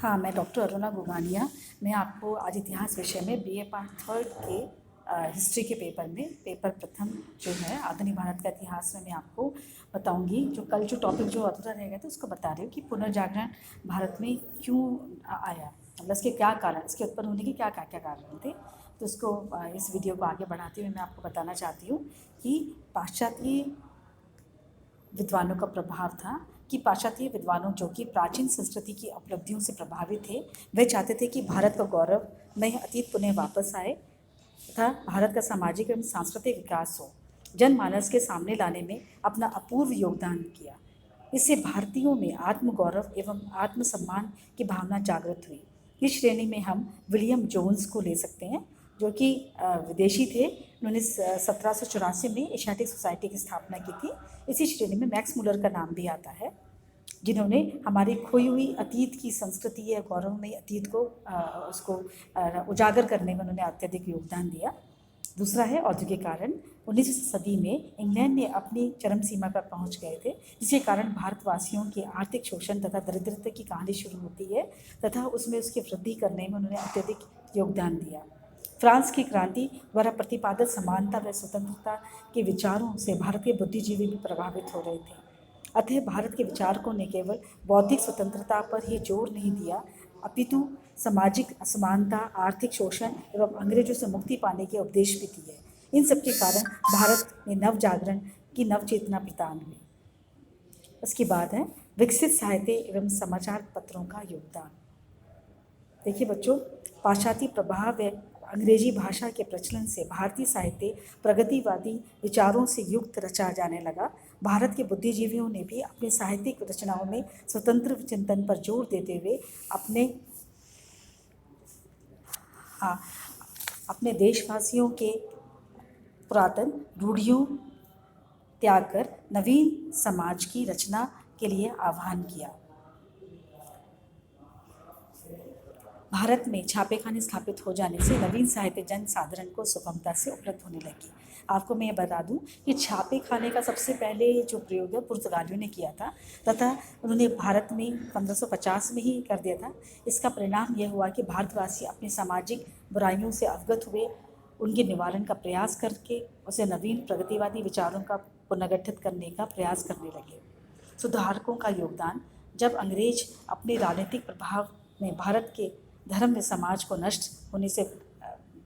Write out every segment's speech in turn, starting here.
हाँ, मैं डॉक्टर अरुणा गुगानिया। मैं आपको आज इतिहास विषय में बीए पार्ट थर्ड के हिस्ट्री के पेपर में पेपर प्रथम जो है आधुनिक भारत का इतिहास में मैं आपको बताऊंगी। जो कल जो टॉपिक जो अधूरा रह गया था उसको बता रही हूँ कि पुनर्जागरण भारत में क्यों आया, मतलब इसके क्या कारण, इसके उत्पन्न होने के क्या क्या क्या कारण थे। तो इसको इस वीडियो को आगे बढ़ाते हुए मैं आपको बताना चाहती हूँ कि पाश्चात्य विद्वानों का प्रभाव था कि पाश्चात्य विद्वानों जो कि प्राचीन संस्कृति की उपलब्धियों से प्रभावित थे, वे चाहते थे कि भारत का गौरवमय अतीत पुनः वापस आए तथा भारत का सामाजिक एवं सांस्कृतिक विकास हो। जनमानस के सामने लाने में अपना अपूर्व योगदान किया। इससे भारतीयों में आत्मगौरव एवं आत्मसम्मान की भावना जागृत हुई। इस श्रेणी में हम विलियम जोन्स को ले सकते हैं, जो कि विदेशी थे। उन्होंने 1784 में एशियाटिक सोसाइटी की स्थापना की थी। इसी श्रेणी में मैक्स मुलर का नाम भी आता है, जिन्होंने हमारी खोई हुई अतीत की संस्कृति या गौरवमयी अतीत को उसको उजागर करने में उन्होंने अत्यधिक योगदान दिया। दूसरा है औद्योगिक कारण। 19वीं सदी में इंग्लैंड में अपनी चरम सीमा पर पहुंच गए थे, जिसके कारण भारतवासियों के आर्थिक शोषण तथा दरिद्रता की कहानी शुरू होती है तथा उसमें उसकी वृद्धि करने में उन्होंने अत्यधिक योगदान दिया। फ्रांस की क्रांति द्वारा प्रतिपादित समानता व स्वतंत्रता के विचारों से भारतीय बुद्धिजीवी भी प्रभावित हो रहे थे। अतः भारत के विचारकों ने केवल बौद्धिक स्वतंत्रता पर ही जोर नहीं दिया, अपितु सामाजिक असमानता, आर्थिक शोषण एवं अंग्रेजों से मुक्ति पाने के उपदेश भी दिए। इन सबके कारण भारत में नव जागरण की नव चेतना प्रदान हुई। उसके बाद है विकसित साहित्य एवं समाचार पत्रों का योगदान। देखिए बच्चों, पाश्चात्य प्रभाव व अंग्रेजी भाषा के प्रचलन से भारतीय साहित्य प्रगतिवादी विचारों से युक्त रचा जाने लगा। भारत के बुद्धिजीवियों ने भी अपनी साहित्यिक रचनाओं में स्वतंत्र चिंतन पर जोर देते हुए अपने देशवासियों के पुरातन रूढ़ियों त्याग कर नवीन समाज की रचना के लिए आह्वान किया। भारत में छापेखाने स्थापित हो जाने से नवीन साहित्य जन साधारण को सुगमता से उपलब्ध होने लगी। आपको मैं ये बता दूं कि छापेखाने का सबसे पहले जो प्रयोग है पुर्तगालियों ने किया था तथा उन्होंने भारत में 1550 में ही कर दिया था। इसका परिणाम यह हुआ कि भारतवासी अपनी सामाजिक बुराइयों से अवगत हुए, उनके निवारण का प्रयास करके उसे नवीन प्रगतिवादी विचारों का पुनर्गठित करने का प्रयास करने लगे। सुधारकों का योगदान। जब अंग्रेज अपने राजनीतिक प्रभाव में भारत के धर्म व समाज को नष्ट होने से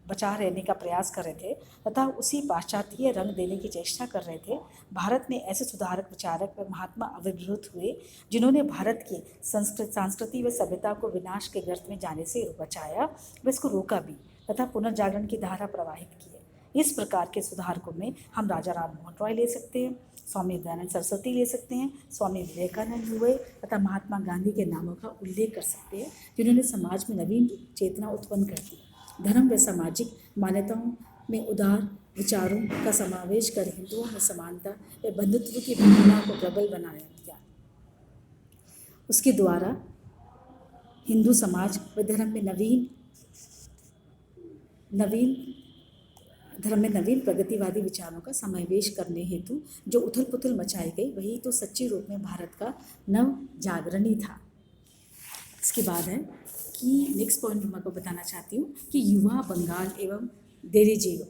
बचा रहने का प्रयास कर रहे थे तथा उसी पाश्चात्य रंग देने की चेष्टा कर रहे थे, भारत में ऐसे सुधारक विचारक व महात्मा आविर्भूत हुए जिन्होंने भारत की संस्कृति व सभ्यता को विनाश के गर्त में जाने से बचाया व इसको रोका भी तथा पुनर्जागरण की धारा प्रवाहित की है। इस प्रकार के सुधारकों में हम राजा राम मोहन रॉय ले सकते हैं, स्वामी दयानंद सरस्वती ले सकते हैं, स्वामी विवेकानंद हुए तथा महात्मा गांधी के नामों का उल्लेख कर सकते हैं, जिन्होंने समाज में नवीन चेतना उत्पन्न कर दी। धर्म व सामाजिक मान्यताओं में उदार विचारों का समावेश कर हिंदुओं में समानता व बंधुत्व की भावना को प्रबल बनाया गया। उसके द्वारा हिंदू समाज व धर्म में नवीन प्रगतिवादी विचारों का समावेश करने हेतु जो उथल पुथल मचाई गई, वही तो सच्चे रूप में भारत का नव जागरण ही था। इसके बाद है कि नेक्स्ट पॉइंट मैं आपको बताना चाहती हूँ कि युवा बंगाल एवं देरीजीव।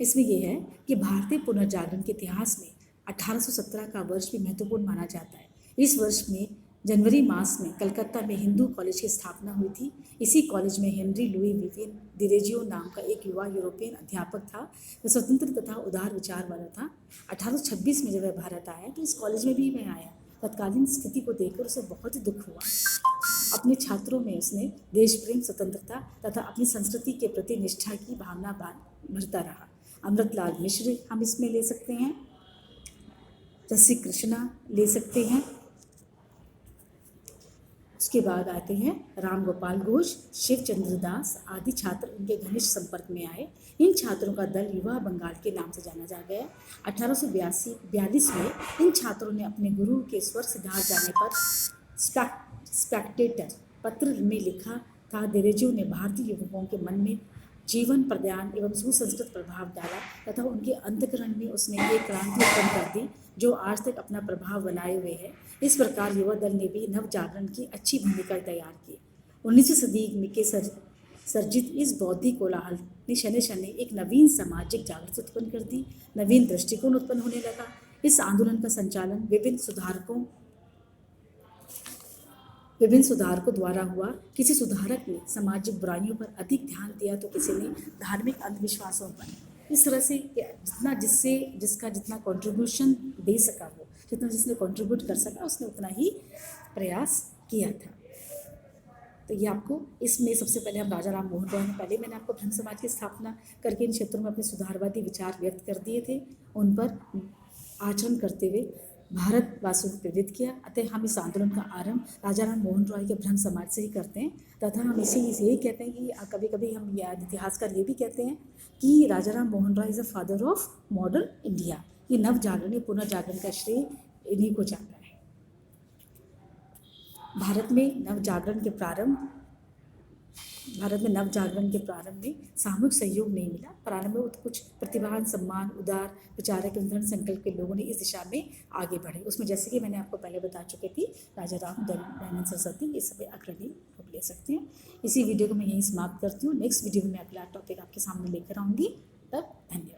इसमें यह है कि भारतीय पुनर्जागरण के इतिहास में 1817 का वर्ष भी महत्वपूर्ण माना जाता है। इस वर्ष में जनवरी मास में कलकत्ता में हिंदू कॉलेज की स्थापना हुई थी। इसी कॉलेज में हेनरी लुई विवियन डिरेजियो नाम का एक युवा यूरोपियन अध्यापक था। वह स्वतंत्र तथा उदार विचार वाला था। 1826 में जब वह भारत आया तो इस कॉलेज में भी वह आया। तत्कालीन स्थिति को देखकर उसे बहुत ही दुख हुआ। अपने छात्रों में उसने देश प्रेम, स्वतंत्रता तथा अपनी संस्कृति के प्रति निष्ठा की भावना भरता रहा। अमृतलाल मिश्र हम इसमें ले सकते हैं, जस्सी कृष्णा ले सकते हैं। उसके बाद आते हैं राम गोपाल घोष, शिव चंद्र दास आदि छात्र उनके घनिष्ठ संपर्क में आए। इन छात्रों का दल युवा बंगाल के नाम से जाना जा गया। 1842 में इन छात्रों ने अपने गुरु के स्वर सिधार जाने पर स्पेक्टेटर पत्र में लिखा था, देरेजियो ने भारतीय युवकों के मन में जीवन प्रदान एवं सुसंस्कृत प्रभाव डाला तथा उनके अंतःकरण में उसने एक क्रांति उत्पन्न कर दी जो आज तक अपना प्रभाव बनाए हुए है। इस प्रकार युवा दल ने भी नव जागरण की अच्छी भूमिका तैयार की। 19वीं सदी के सर्जित इस बौद्धिक कोलाहल ने शनि शनि एक नवीन सामाजिक जागृति उत्पन्न कर दी, नवीन दृष्टिकोण उत्पन्न होने लगा। इस आंदोलन का संचालन विभिन्न सुधारकों द्वारा हुआ। किसी सुधारक ने सामाजिक बुराइयों पर अधिक ध्यान दिया तो किसी ने धार्मिक अंधविश्वासों पर। इस तरह से जिसका जितना कंट्रीब्यूशन दे सका, वो जितना जिसने कंट्रीब्यूट कर सका उसने उतना ही प्रयास किया था। तो ये आपको इसमें सबसे पहले हम राजा राम मोहन रॉय ने, पहले मैंने आपको ब्रह्म समाज की स्थापना करके इन क्षेत्रों में अपने सुधारवादी विचार व्यक्त कर दिए थे, उन पर आचरण करते हुए भारतवासियों को प्रेरित किया। अतः हम इस आंदोलन का आरंभ राजा राम मोहन रॉय के ब्रह्म समाज से ही करते हैं, तथा हम यही कहते हैं कि कभी कभी हम इतिहासकार ये भी कहते हैं कि Raja Ram Mohan Roy is a father of modern India. ये नव जागरण, पुनर्जागरण का श्रेय इन्हीं को जाता है। भारत में नव जागरण के प्रारंभ में सामूहिक सहयोग नहीं मिला। प्रारंभ में कुछ प्रतिभावान, सम्मान, उदार विचारक एवं दृढ़ संकल्प के लोगों ने इस दिशा में आगे बढ़े। उसमें जैसे कि मैंने आपको पहले बता चुकी थी, राजा राम, दयानंद सरस्वती, ये सभी अग्रणी लोग ले सकते हैं। इसी वीडियो को मैं यहीं समाप्त करती हूँ। नेक्स्ट वीडियो में मैं अगला टॉपिक आपके सामने लेकर आऊँगी। तब धन्यवाद।